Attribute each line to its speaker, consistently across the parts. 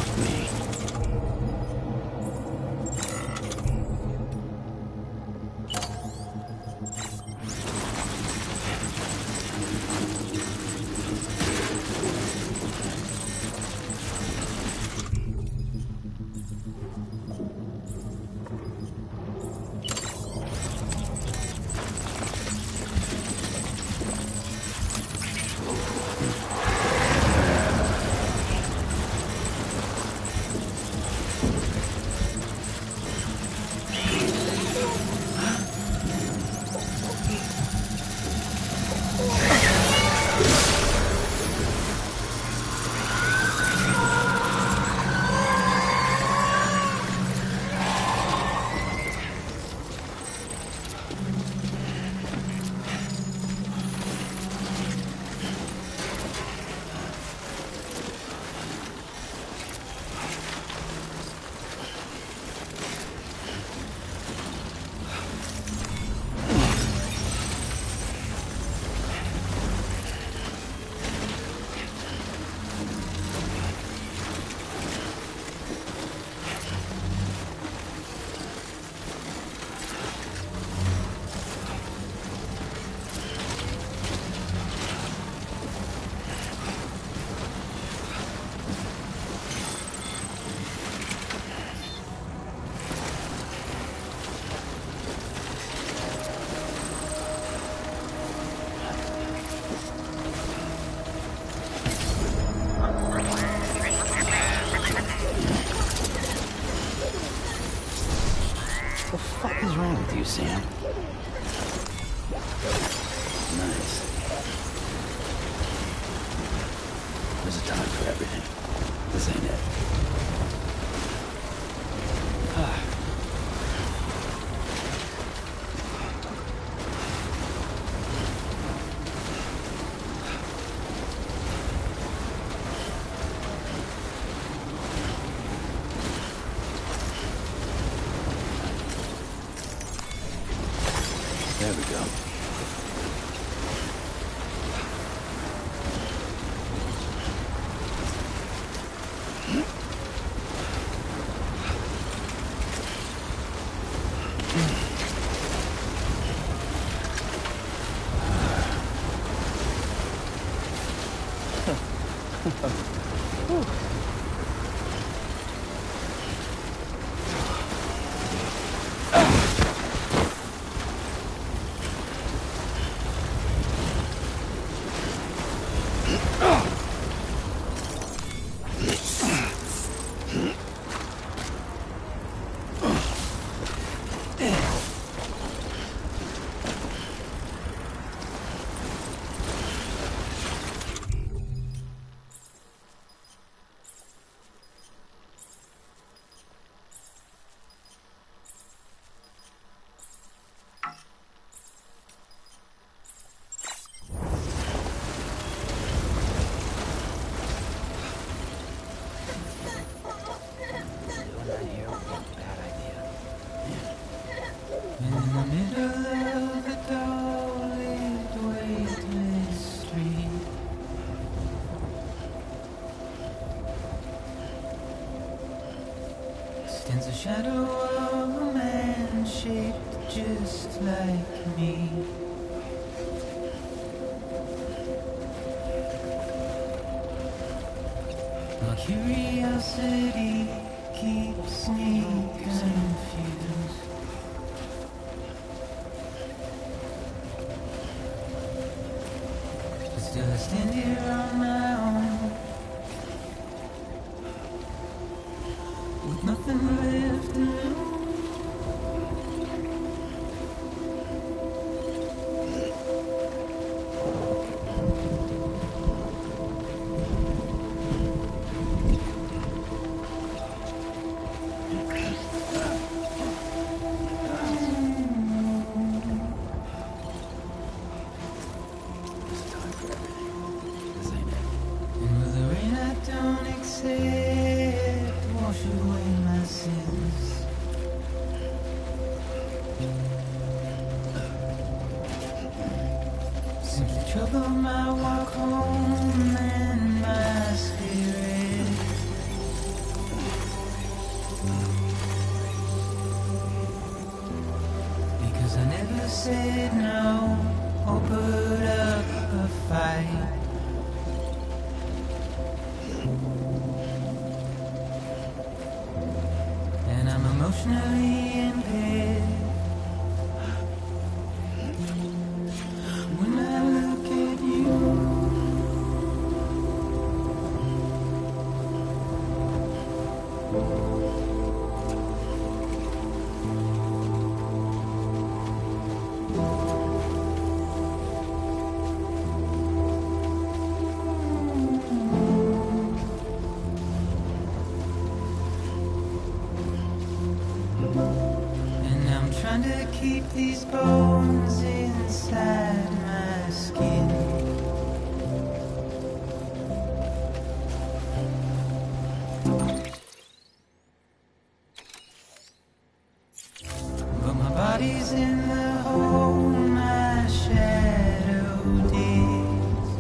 Speaker 1: off me. Sam. Nice. There's a time for everything. This ain't it. There we go.
Speaker 2: Stands a shadow of a man shaped just like me. My curiosity keeps me confused. But still I stand here on my own, with nothing left to lose. Wash away my sins. Simply trouble my walk home and my spirit. said no or put up a fight. And I'm emotionally impaired. When I look at you, and I'm trying to keep these bones inside my skin. But my body's in the hole my shadow digs.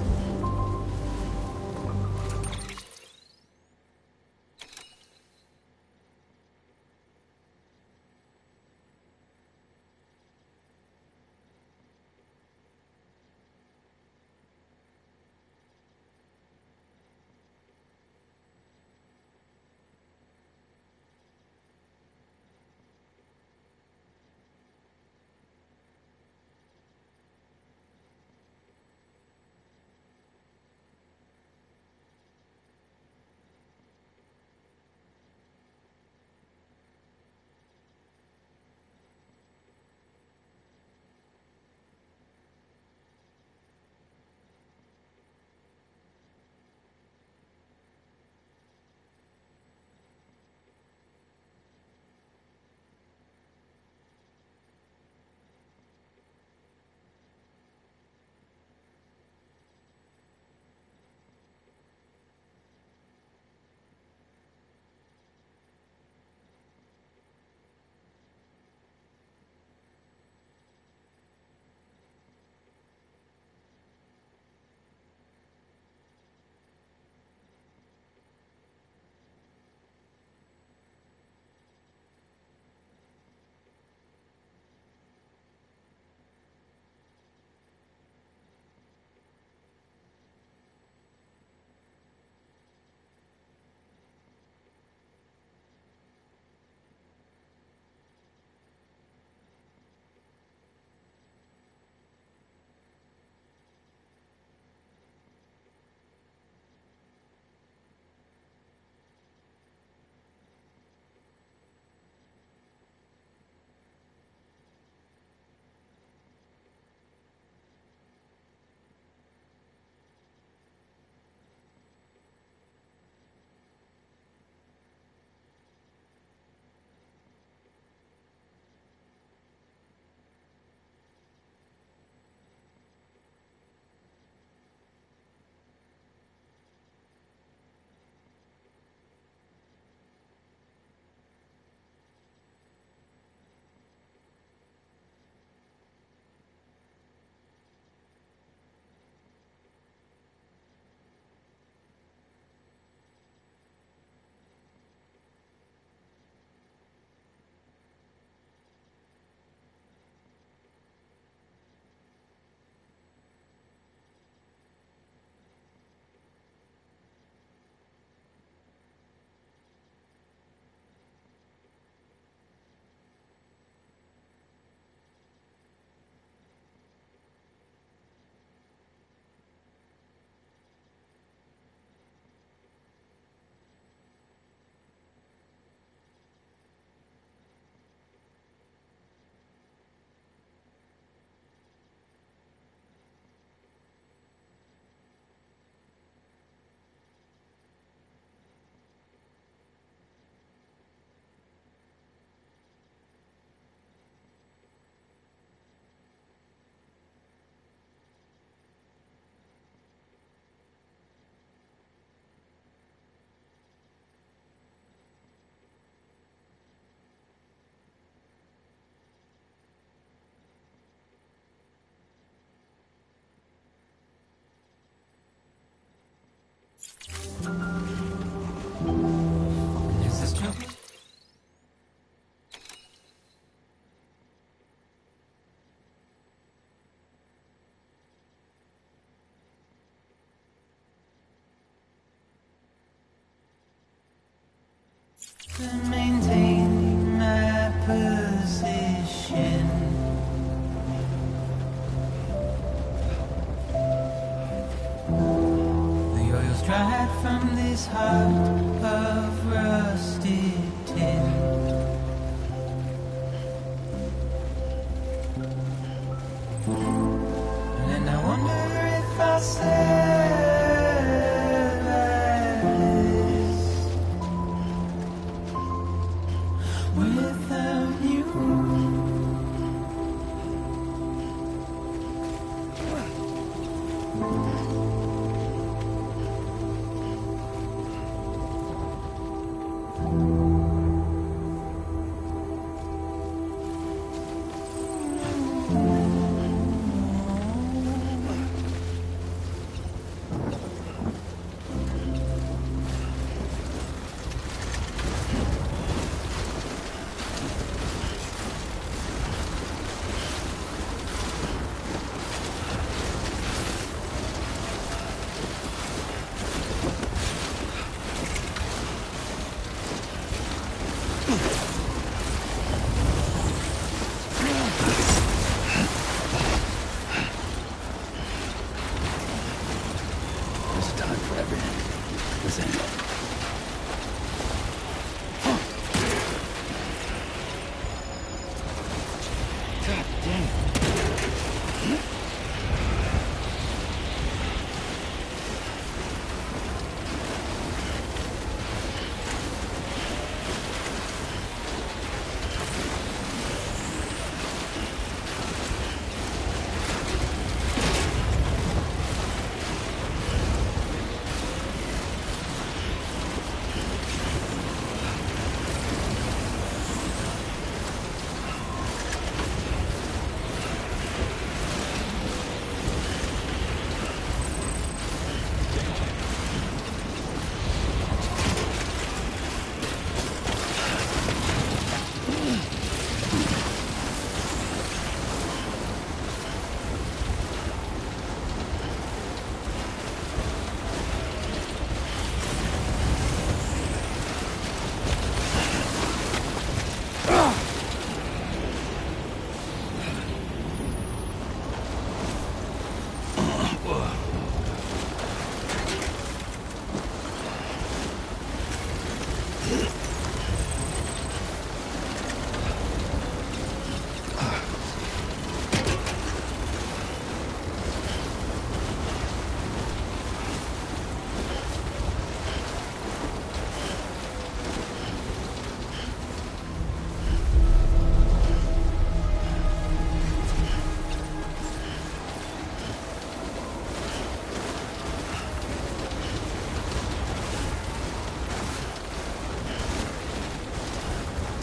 Speaker 2: this heart of rusted tin. And I wonder if I said this without you.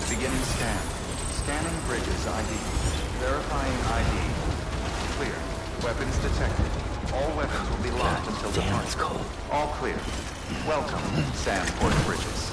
Speaker 3: Beginning scan. Scanning bridges ID. Verifying ID. Clear. Weapons detected. All weapons will be locked until
Speaker 1: Damn, it's
Speaker 3: departure.
Speaker 1: cold.
Speaker 3: All clear. Welcome, Sandport Bridges.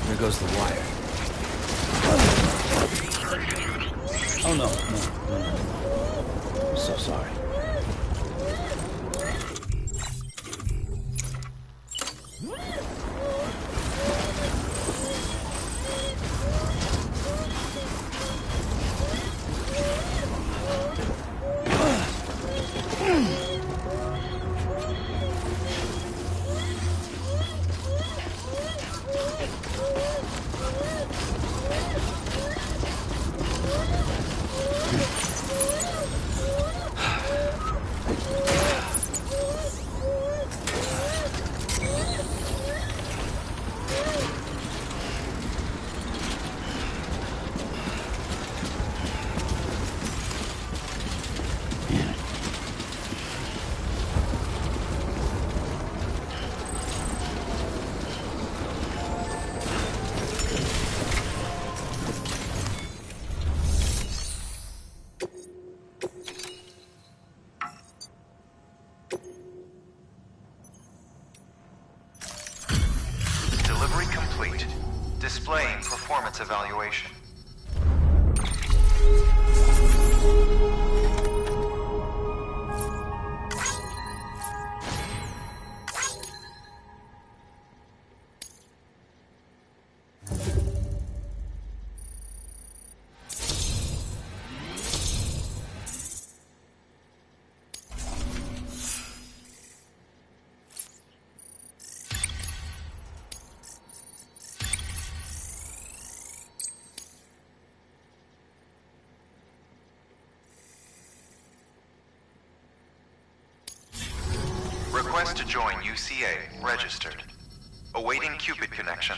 Speaker 1: There goes the wire. Oh no. I'm so sorry.
Speaker 3: Displaying performance evaluation. Request to join UCA. Registered. Awaiting Cupid connection.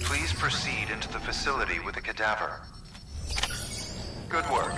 Speaker 3: Please proceed into the facility with a cadaver. Good work.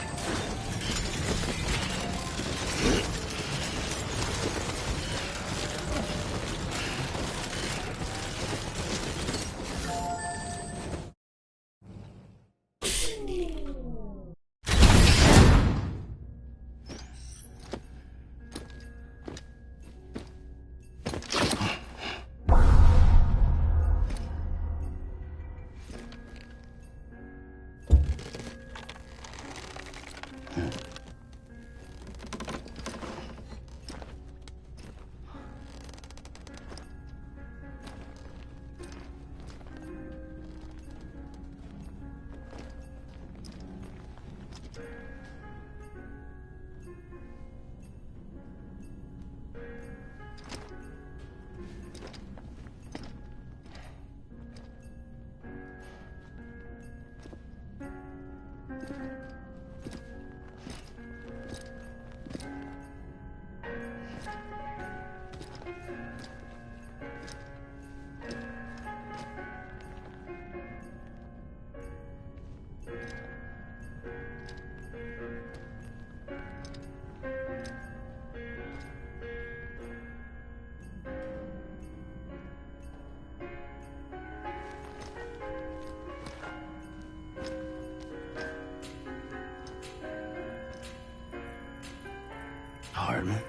Speaker 1: Hardman.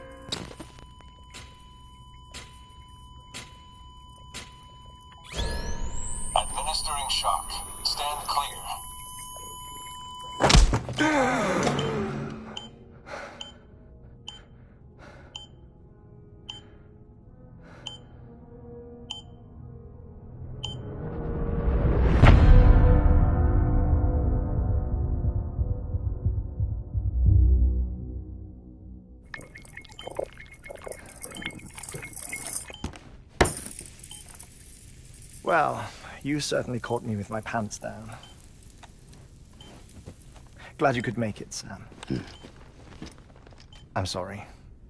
Speaker 4: Administering shock. Stand clear.
Speaker 5: Well, you certainly caught me with my pants down. Glad you could make it, Sam. I'm sorry.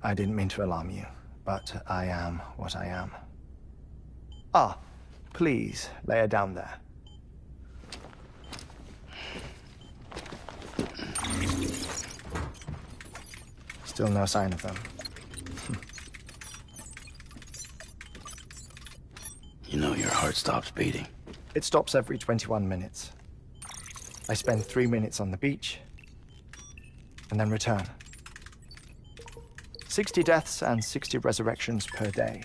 Speaker 5: I didn't mean to alarm you, but I am what I am. Ah, please, lay her down there. Still no sign of them.
Speaker 1: You know your heart stops beating.
Speaker 5: It stops every 21 minutes. I spend 3 minutes on the beach, and then return. 60 deaths and 60 resurrections per day.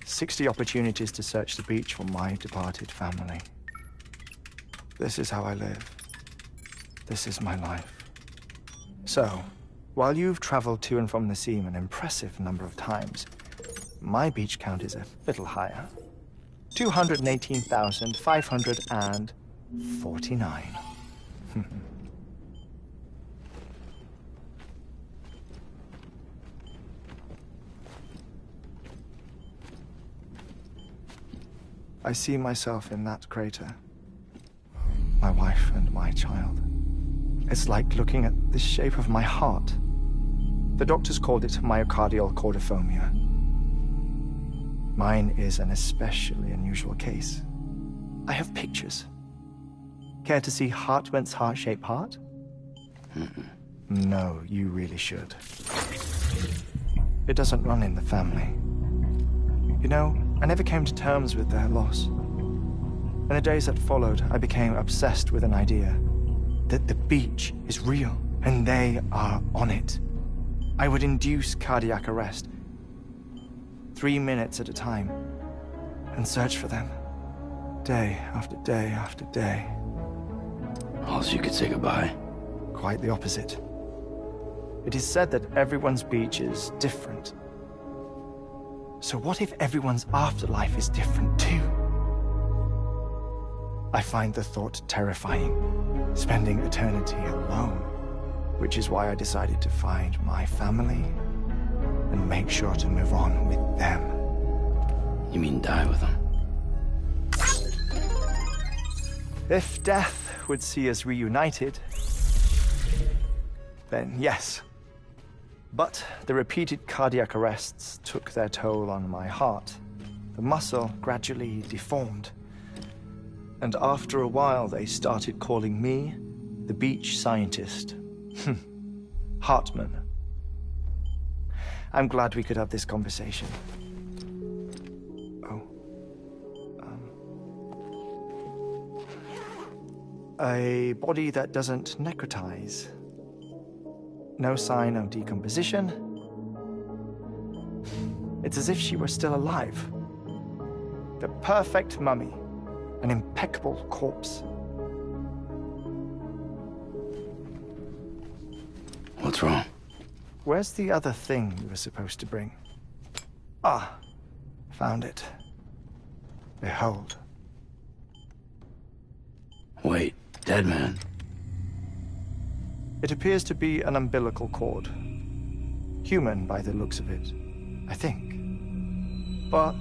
Speaker 5: 60 opportunities to search the beach for my departed family. This is how I live. This is my life. So, while you've traveled to and from the scene an impressive number of times, my beach count is a little higher. 218,549. I see myself in that crater. my wife and my child. It's like looking at the shape of my heart. The doctors called it myocardial cordiformia. Mine is an especially unusual case. I have pictures. Care to see Hartman's heart-shaped heart? No, you really should. It doesn't run in the family. You know, I never came to terms with their loss. In the days that followed, I became obsessed with an idea that the beach is real and they are on it. I would induce cardiac arrest, 3 minutes at a time, and search for them, day after day after day.
Speaker 1: Also, you could say goodbye.
Speaker 5: Quite the opposite. It is said that everyone's beach is different. So what if everyone's afterlife is different too? I find the thought terrifying, spending eternity alone, which is why I decided to find my family and make sure to move on with them.
Speaker 1: You mean die with them?
Speaker 5: If death would see us reunited, then yes. But the repeated cardiac arrests took their toll on my heart. The muscle gradually deformed. And after a while, they started calling me the beach scientist. Hartman. I'm glad we could have this conversation. A body that doesn't necrotize. No sign of decomposition. It's as if she were still alive. The perfect mummy. An impeccable corpse.
Speaker 1: What's wrong?
Speaker 5: Where's the other thing you were supposed to bring? Ah, found it. Behold.
Speaker 1: Wait, dead man?
Speaker 5: It appears to be an umbilical cord. Human by the looks of it, I think. But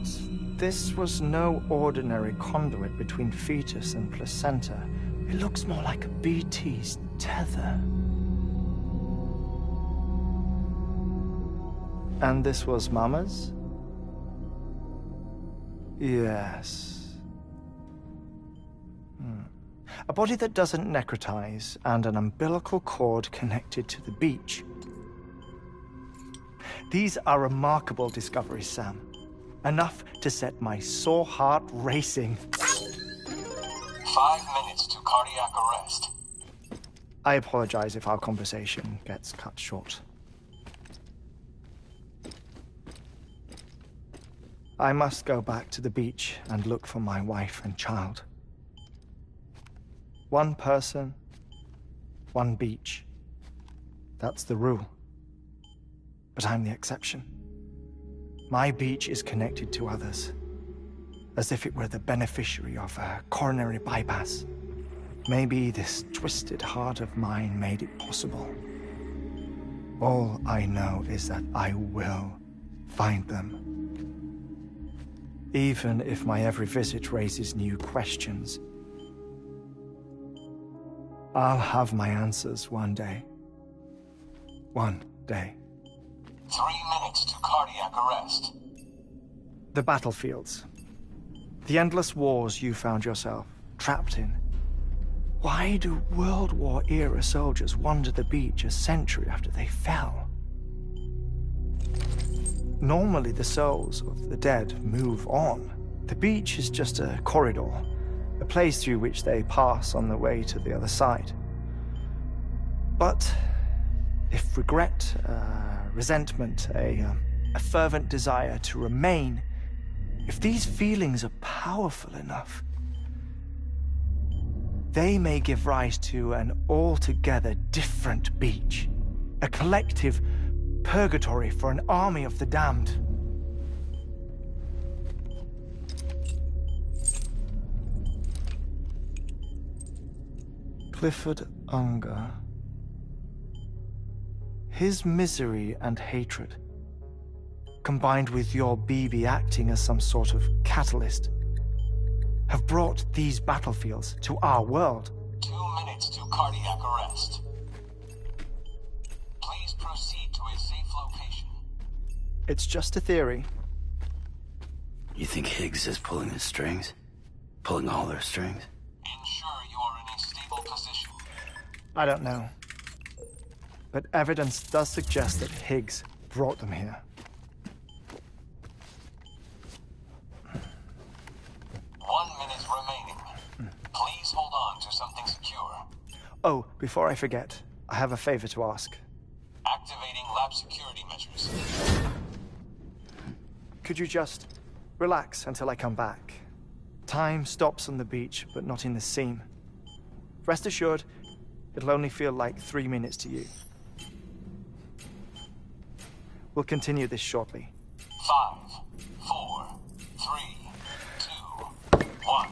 Speaker 5: this was no ordinary conduit between fetus and placenta. It looks more like a BT's tether. And this was Mama's? Yes. A body that doesn't necrotize and an umbilical cord connected to the beach. These are remarkable discoveries, Sam. Enough to set my sore heart racing.
Speaker 4: 5 minutes to cardiac arrest.
Speaker 5: I apologize if our conversation gets cut short. I must go back to the beach and look for my wife and child. One person, one beach. That's the rule. But I'm the exception. My beach is connected to others, as if it were the beneficiary of a coronary bypass. Maybe this twisted heart of mine made it possible. All I know is that I will find them. Even if my every visit raises new questions, I'll have my answers one day. One day.
Speaker 4: 3 minutes to cardiac arrest.
Speaker 5: The battlefields. The endless wars you found yourself trapped in. Why do World War-era soldiers wander the beach a century after they fell? Normally, the souls of the dead move on. The beach is just a corridor, a place through which they pass on the way to the other side. But if regret, resentment, a fervent desire to remain, if these feelings are powerful enough, they may give rise to an altogether different beach, a collective purgatory for an army of the damned. Clifford Unger. His misery and hatred, combined with your BB acting as some sort of catalyst, have brought these battlefields to our world.
Speaker 4: 2 minutes to cardiac arrest. Please proceed to a safe location.
Speaker 5: It's just a theory.
Speaker 1: You think Higgs is pulling his strings? Pulling all their strings?
Speaker 4: Ensure you are in a stable position.
Speaker 5: I don't know. But evidence does suggest that Higgs brought them here.
Speaker 4: 1 minute remaining. Please hold on to something secure.
Speaker 5: Oh, before I forget, I have a favor to ask.
Speaker 4: Activating lab security measures.
Speaker 5: Could you just relax until I come back? Time stops on the beach, but not in the seam. Rest assured, it'll only feel like 3 minutes to you. We'll continue this shortly.
Speaker 4: 5, 4, 3, 2, 1.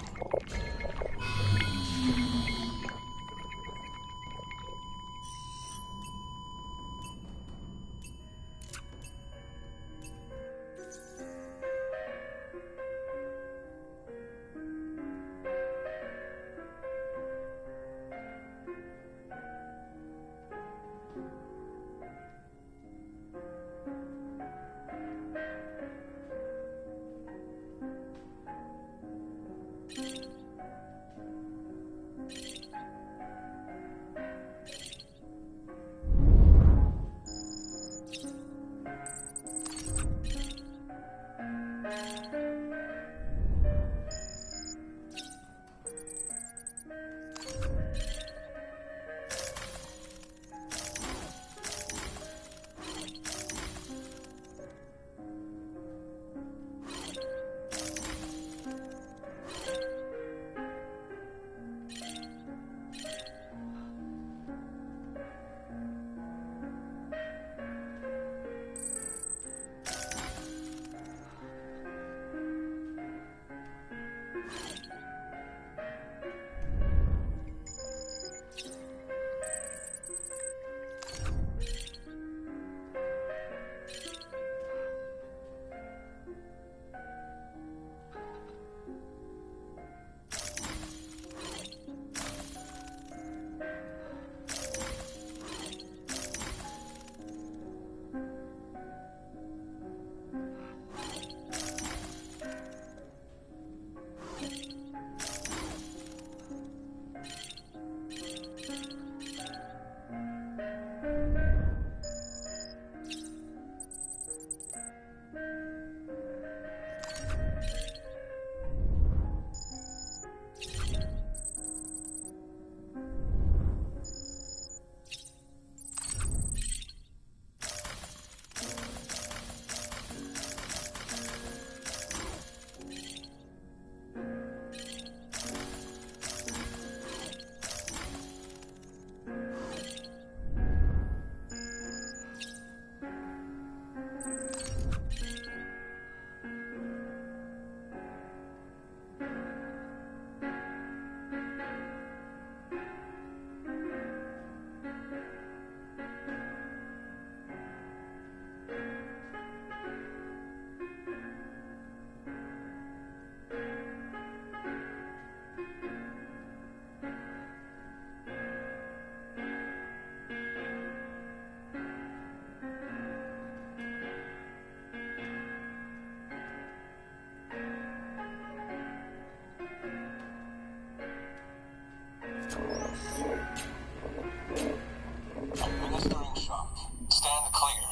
Speaker 4: Administering shock. Stand clear.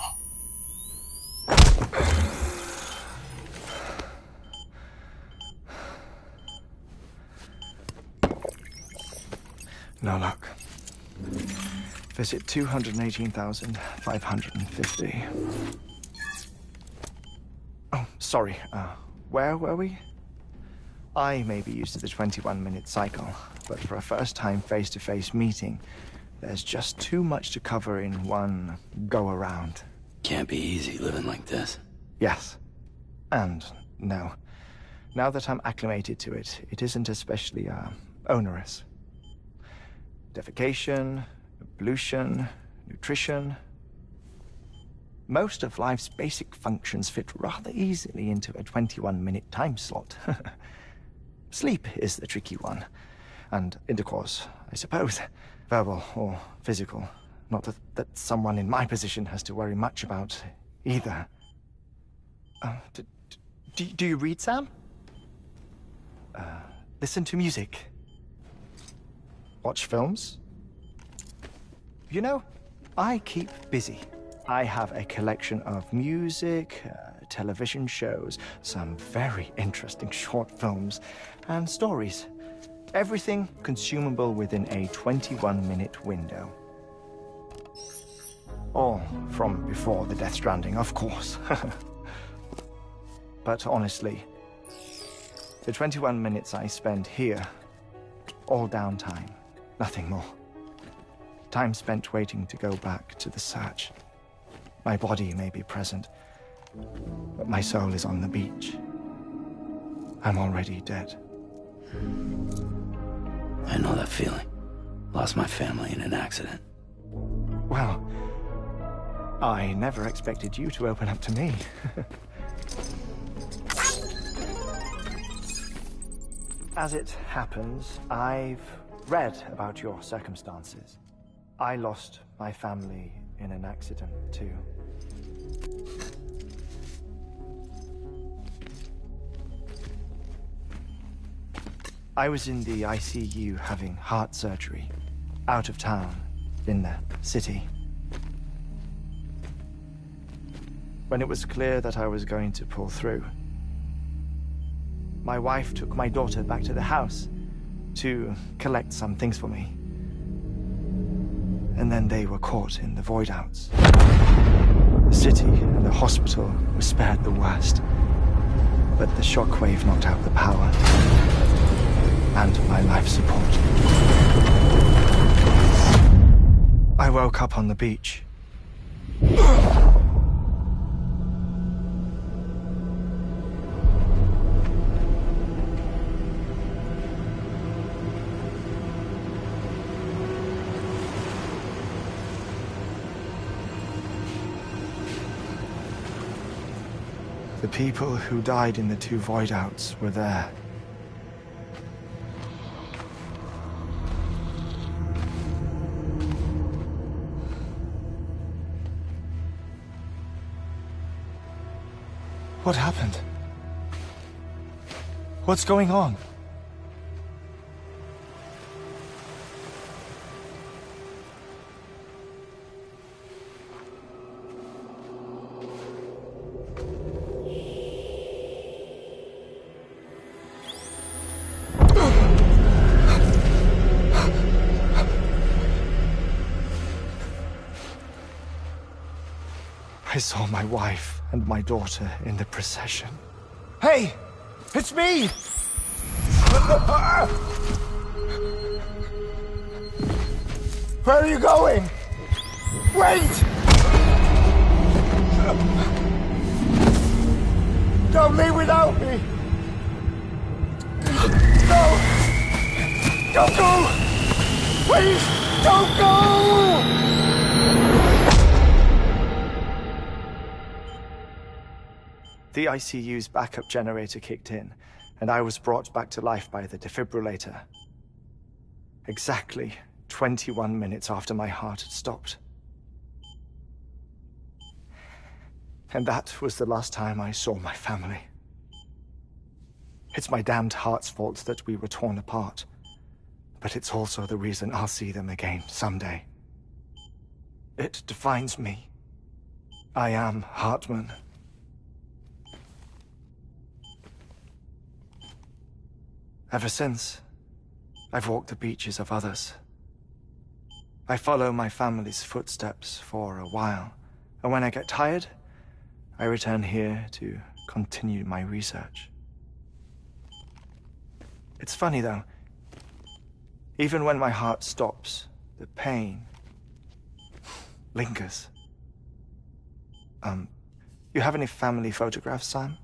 Speaker 5: No luck. Visit 218,550. Oh, sorry. Where were we? I may be used to the 21-minute cycle, but for a first-time face-to-face meeting, there's just too much to cover in one go-around.
Speaker 1: Can't be easy living like this.
Speaker 5: Yes. And no. Now that I'm acclimated to it, it isn't especially, onerous. Defecation, ablution, nutrition. Most of life's basic functions fit rather easily into a 21-minute time slot. Sleep is the tricky one. and intercourse, I suppose. Verbal or physical. Not that someone in my position has to worry much about either. Do you read, Sam? Listen to music. Watch films? You know, I keep busy. I have a collection of music, television shows, some very interesting short films, and stories. Everything consumable within a 21-minute window. All from before the Death Stranding, of course. But honestly, the 21 minutes I spend here, all downtime, nothing more. Time spent waiting to go back to the search. My body may be present, but my soul is on the beach. I'm already dead.
Speaker 1: I know that feeling. Lost my family in an accident.
Speaker 5: Well, I never expected you to open up to me. As it happens, I've read about your circumstances. I lost my family in an accident, too. I was in the ICU having heart surgery, out of town, in the city. When it was clear that I was going to pull through, my wife took my daughter back to the house to collect some things for me. And then they were caught in the void-outs. The city and the hospital were spared the worst, but the shockwave knocked out the power and my life support. I woke up on the beach. The people who died in the two void-outs were there. What happened? What's going on? I saw my wife and my daughter in the procession. Hey! It's me! Where are you going? Wait! Don't leave without me! No! Don't go! Please, don't go! The ICU's backup generator kicked in, and I was brought back to life by the defibrillator. Exactly 21 minutes after my heart had stopped. And that was the last time I saw my family. It's my damned heart's fault that we were torn apart, but it's also the reason I'll see them again someday. It defines me. I am Hartman. Ever since, I've walked the beaches of others. I follow my family's footsteps for a while, and when I get tired, I return here to continue my research. It's funny, though. Even when my heart stops, the pain lingers. You have any family photographs, Sam?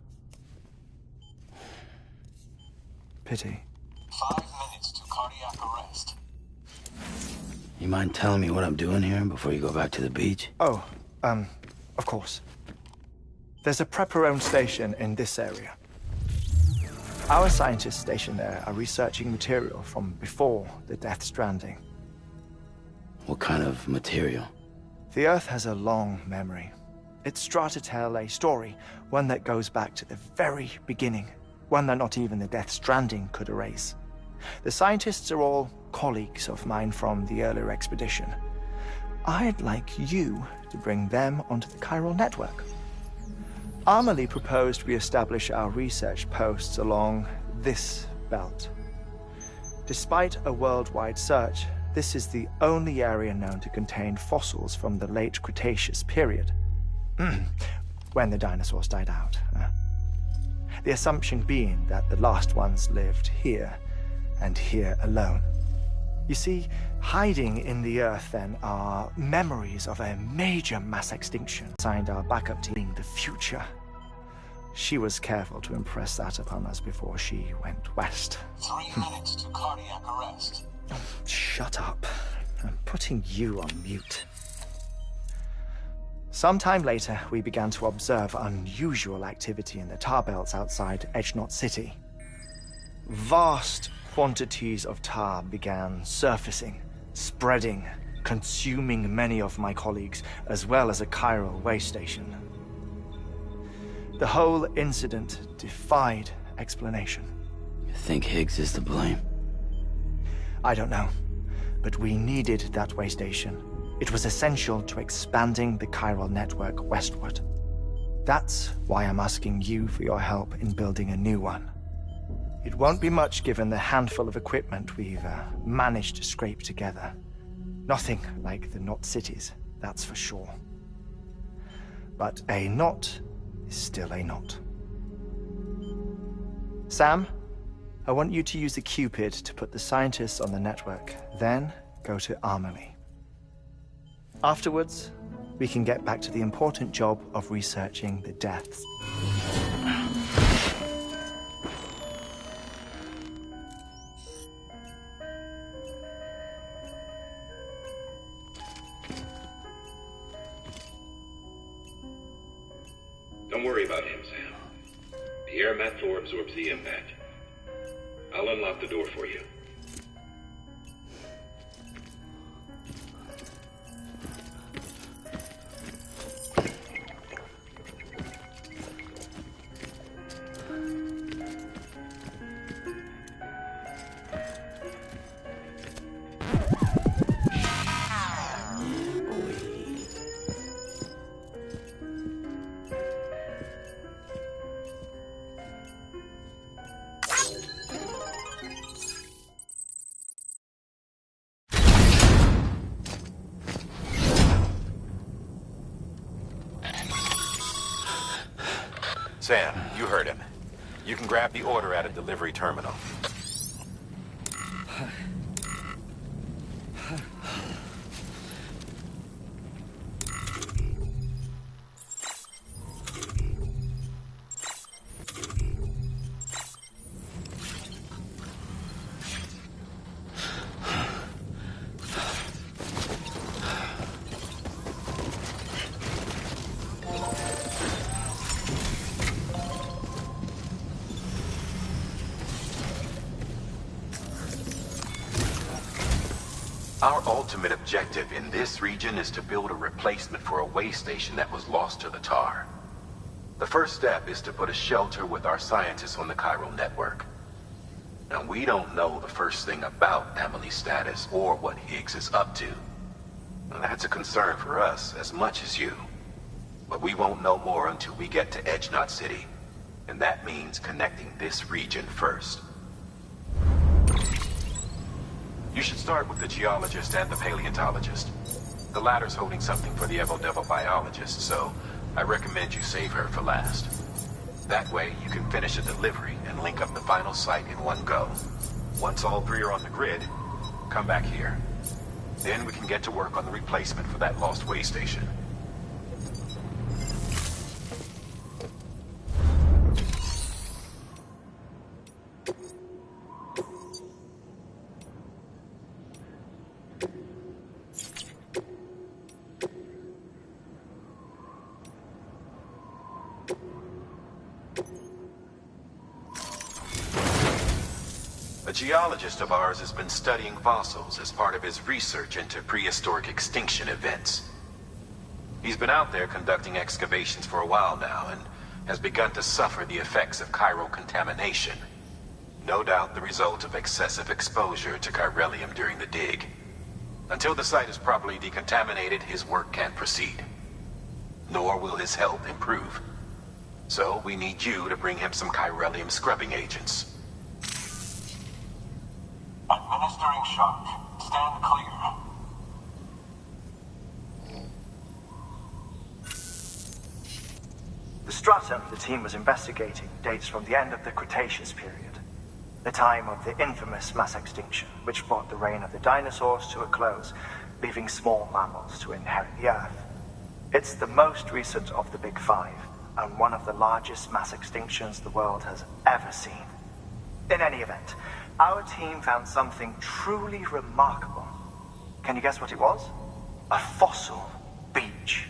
Speaker 5: Pity.
Speaker 4: 5 minutes to cardiac arrest.
Speaker 1: You mind telling me what I'm doing here before you go back to the beach?
Speaker 5: Oh, of course. There's a prepper-owned station in this area. Our scientists stationed there are researching material from before the Death Stranding.
Speaker 1: What kind of material?
Speaker 5: The Earth has a long memory. It's trying to tell a story, one that goes back to the very beginning, one that not even the Death Stranding could erase. The scientists are all colleagues of mine from the earlier expedition. I'd like you to bring them onto the chiral network. Amelie proposed we establish our research posts along this belt. Despite a worldwide search, this is the only area known to contain fossils from the late Cretaceous period, when the dinosaurs died out. The assumption being that the last ones lived here, and here alone. You see, hiding in the Earth, then, are memories of a major mass extinction. Signed our backup team the future. She was careful to impress that upon us before she went west.
Speaker 4: 3 minutes to cardiac arrest.
Speaker 5: Shut up. I'm putting you on mute. Sometime later, we began to observe unusual activity in the tar belts outside Edgenot City. Vast quantities of tar began surfacing, spreading, consuming many of my colleagues, as well as a chiral way station. The whole incident defied explanation.
Speaker 1: You think Higgs is to blame?
Speaker 5: I don't know, but we needed that way station. It was essential to expanding the chiral network westward. That's why I'm asking you for your help in building a new one. It won't be much given the handful of equipment we've managed to scrape together. Nothing like the knot cities, that's for sure. But a knot is still a knot. Sam, I want you to use the Cupid to put the scientists on the network, then go to Amelie. Afterwards, we can get back to the important job of researching the deaths.
Speaker 6: Don't worry about him, Sam. The air mat floor absorbs the impact. I'll unlock the door for you.
Speaker 7: Sam, you heard him. You can grab the order at a delivery terminal. Our ultimate objective in this region is to build a replacement for a way station that was lost to the tar. The first step is to put a shelter with our scientists on the chiral network. Now, we don't know the first thing about Amelie's status or what Higgs is up to. Now, that's a concern for us as much as you. But we won't know more until we get to Edgenot City. And that means connecting this region first. You should start with the geologist and the paleontologist. The latter's holding something for the Evo-Devo biologist, so I recommend you save her for last. That way, you can finish a delivery and link up the final site in one go. Once all three are on the grid, come back here. Then we can get to work on the replacement for that lost way station. A geologist of ours has been studying fossils as part of his research into prehistoric extinction events. He's been out there conducting excavations for a while now and has begun to suffer the effects of chiral contamination. No doubt the result of excessive exposure to chiralium during the dig. Until the site is properly decontaminated, his work can't proceed. Nor will his health improve. So we need you to bring him some chiralium scrubbing agents.
Speaker 4: Administering shock. Stand clear.
Speaker 5: The stratum the team was investigating dates from the end of the Cretaceous period, the time of the infamous mass extinction, which brought the reign of the dinosaurs to a close, leaving small mammals to inherit the Earth. It's the most recent of the Big Five, and one of the largest mass extinctions the world has ever seen. In any event, our team found something truly remarkable. Can you guess what it was? A fossil beach.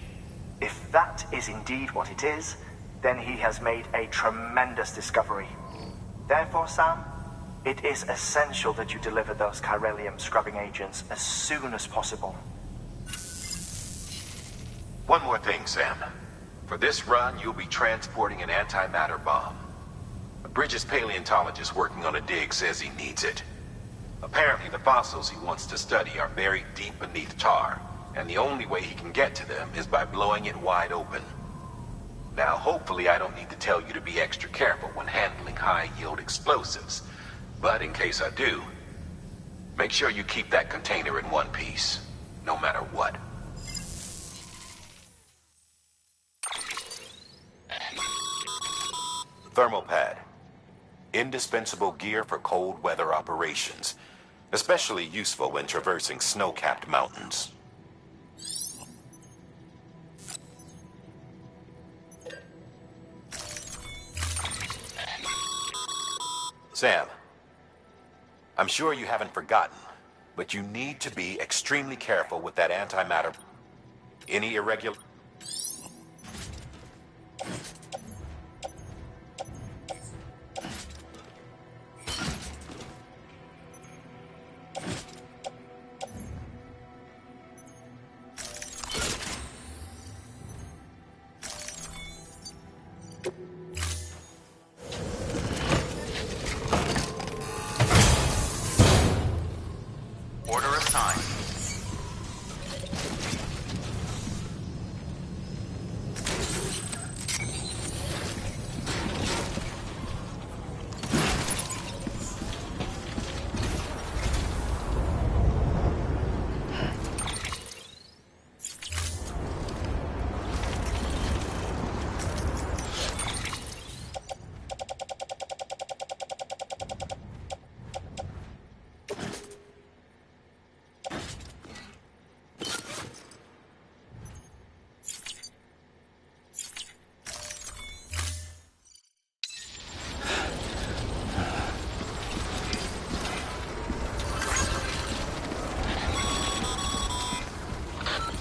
Speaker 5: If that is indeed what it is, then he has made a tremendous discovery. Therefore, Sam, it is essential that you deliver those chiralium scrubbing agents as soon as possible.
Speaker 7: One more thing, Sam. For this run, you'll be transporting an antimatter bomb. A Bridges paleontologist working on a dig says he needs it. Apparently, the fossils he wants to study are buried deep beneath tar, and the only way he can get to them is by blowing it wide open. Now, hopefully I don't need to tell you to be extra careful when handling high-yield explosives, but in case I do, make sure you keep that container in one piece, no matter what. Thermal pad. Indispensable gear for cold weather operations, especially useful when traversing snow-capped mountains. Sam, I'm sure you haven't forgotten, but you need to be extremely careful with that antimatter. Any irregular...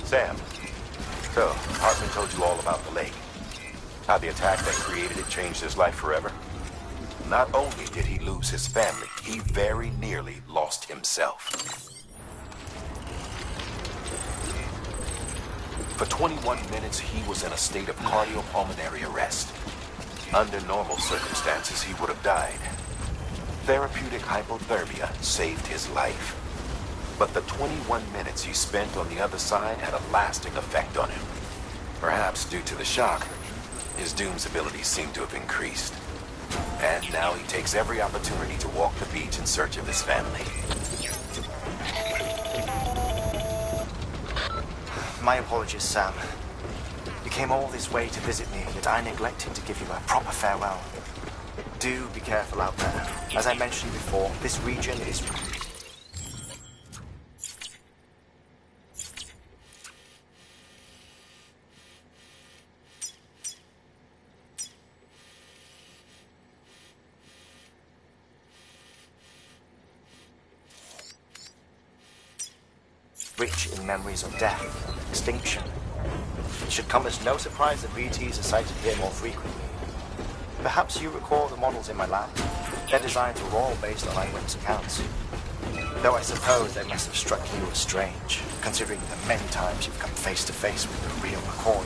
Speaker 7: Sam, so Hartman told you all about the lake. How the attack that created it changed his life forever. Not only did he lose his family, he very nearly lost himself. For 21 minutes, he was in a state of cardiopulmonary arrest. Under normal circumstances, he would have died. Therapeutic hypothermia saved his life. But the 21 minutes he spent on the other side had a lasting effect on him. Perhaps due to the shock, his Doom's abilities seem to have increased. And now he takes every opportunity to walk the beach in search of his family.
Speaker 5: My apologies, Sam. You came all this way to visit me, yet I neglected to give you a proper farewell. Do be careful out there. As I mentioned before, this region is... rich in memories of death, extinction. It should come as no surprise that VTs are sighted here more frequently. Perhaps you recall the models in my lab? Their designs were all based on eyewitness accounts. Though I suppose they must have struck you as strange, considering the many times you've come face to face with the real McCoy.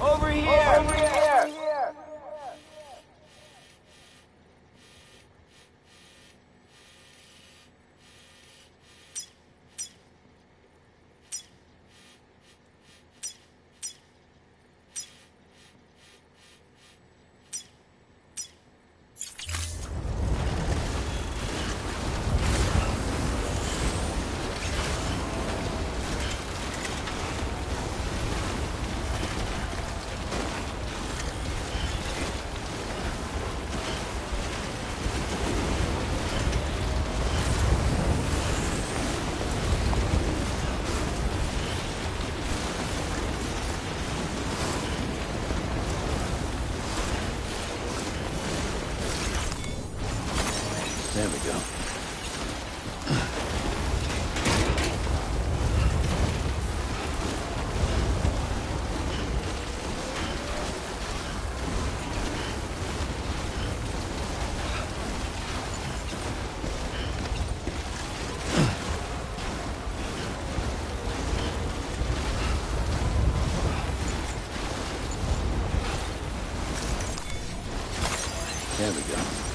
Speaker 2: Over here! Over here!
Speaker 1: There we go. There we go.